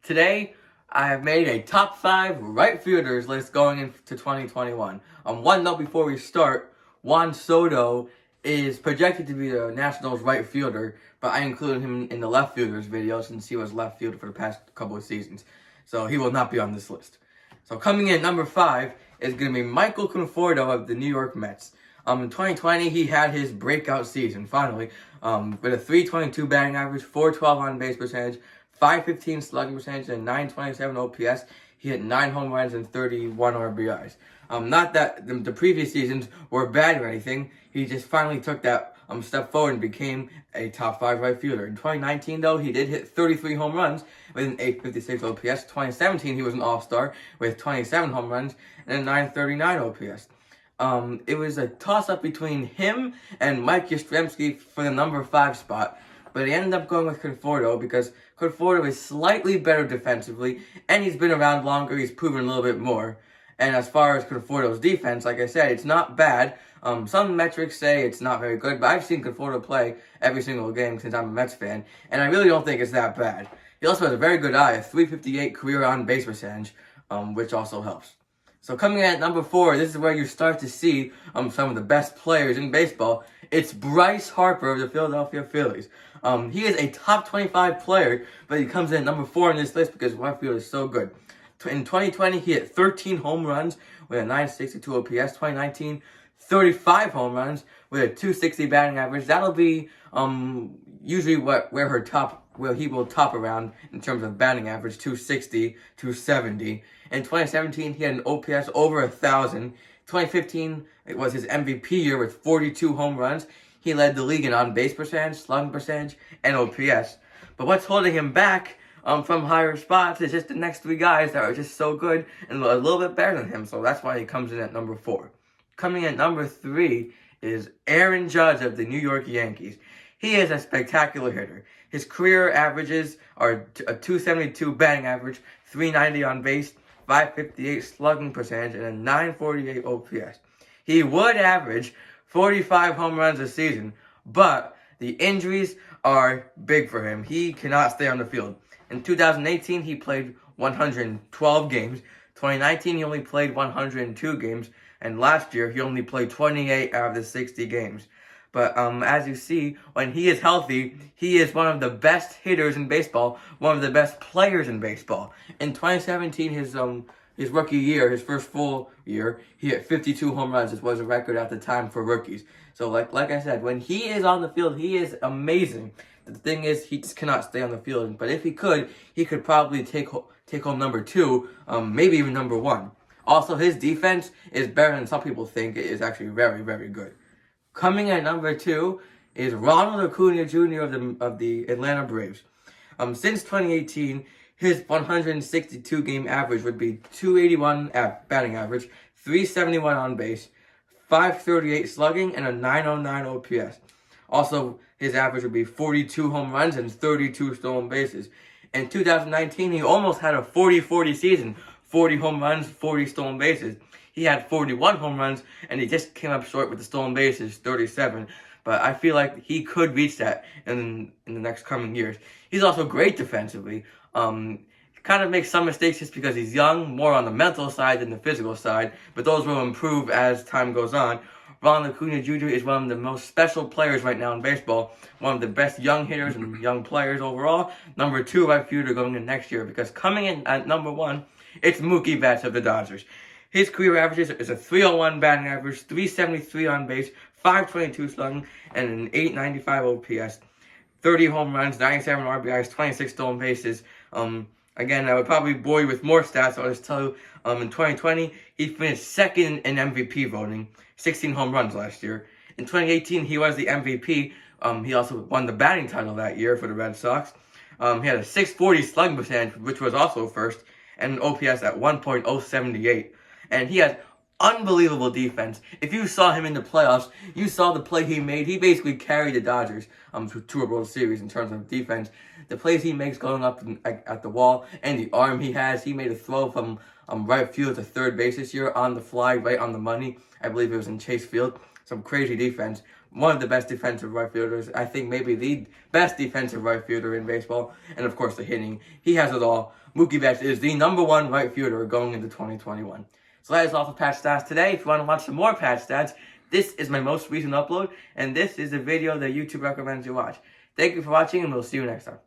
Today, I have made a top 5 right fielders list going into 2021. One note before we start, Juan Soto is projected to be the Nationals right fielder, but I included him in the left fielders video since he was left fielder for the past couple of seasons. So he will not be on this list. So coming in at number 5 is going to be Michael Conforto of the New York Mets. In 2020, he had his breakout season, finally, with a 322 batting average, 412 on base percentage, 515 slugging percentage, and 927 OPS. He hit 9 home runs and 31 RBIs. Not that the previous seasons were bad or anything. He just finally took that step forward and became a top 5 right fielder. In 2019, though, he did hit 33 home runs with an 856 OPS. 2017, he was an all-star with 27 home runs and a 939 OPS. It was a toss-up between him and Mike Yastrzemski for the number 5 spot, but he ended up going with Conforto because Conforto is slightly better defensively, and he's been around longer. He's proven a little bit more. And as far as Conforto's defense, like I said, it's not bad. Some metrics say it's not very good, but I've seen Conforto play every single game since I'm a Mets fan, and I really don't think it's that bad. He also has a very good eye, a 358 career on-base percentage, which also helps. So coming in at number 4, this is where you start to see some of the best players in baseball. It's Bryce Harper of the Philadelphia Phillies. He is a top 25 player, but he comes in at number 4 on this list because right field is so good. In 2020, he hit 13 home runs with a 962 OPS. 2019, 35 home runs with a 260 batting average. That'll be usually where he will top around in terms of batting average, 260, 270. In 2017, he had an OPS over 1,000. 2015, it was his MVP year with 42 home runs. He led the league in on-base percentage, slugging percentage, and OPS. But what's holding him back from higher spots is just the next 3 guys that are just so good and a little bit better than him. So that's why he comes in at number 4. Coming in at number 3 is Aaron Judge of the New York Yankees. He is a spectacular hitter. His career averages are a 272 batting average, 390 on base, 558 slugging percentage, and a 948 OPS. He would average 45 home runs a season, but the injuries are big for him. He cannot stay on the field. In 2018, he played 112 games. 2019, he only played 102 games. And last year, he only played 28 out of the 60 games. But as you see, when he is healthy, he is one of the best hitters in baseball, one of the best players in baseball. In 2017, his rookie year, his first full year, he hit 52 home runs. This was a record at the time for rookies. So like I said, when he is on the field, he is amazing. The thing is, he just cannot stay on the field. But if he could probably take home number 2, maybe even number 1. Also, his defense is better than some people think. It is actually very, very good. Coming at number 2 is Ronald Acuna Jr. of the Atlanta Braves. Since 2018, his 162 game average would be 281 batting average, 371 on base, 538 slugging, and a 909 OPS. Also, his average would be 42 home runs and 32 stolen bases. In 2019, he almost had a 40-40 season, 40 home runs, 40 stolen bases. He had 41 home runs, and he just came up short with the stolen bases, 37. But I feel like he could reach that in the next coming years. He's also great defensively. Kind of makes some mistakes just because he's young, more on the mental side than the physical side, but those will improve as time goes on. Ronald Acuna Jr. is one of the most special players right now in baseball, one of the best young hitters and young players overall. Number 2 right fielder going in next year, because coming in at number 1, it's Mookie Betts of the Dodgers. His career averages is a 301 batting average, 373 on base, 522 slugging, and an 895 OPS. 30 home runs, 97 RBIs, 26 stolen bases. Again, I would probably bore you with more stats. I'll just tell you, in 2020, he finished second in MVP voting, 16 home runs last year. In 2018, he was the MVP. He also won the batting title that year for the Red Sox. He had a 640 slugging percentage, which was also first, and an OPS at 1.078. And he has unbelievable defense. If you saw him in the playoffs, you saw the play he made. He basically carried the Dodgers to a World Series in terms of defense. The plays he makes going up at the wall and the arm he has. He made a throw from right field to third base this year on the fly, right on the money. I believe it was in Chase Field. some crazy defense. One of the best defensive right fielders. I think maybe the best defensive right fielder in baseball. And of course the hitting. He has it all. Mookie Betts is the #1 right fielder going into 2021. So that is all for Patch Stats today. If you want to watch some more Patch Stats, this is my most recent upload. And this is the video that YouTube recommends you watch. Thank you for watching, and we'll see you next time.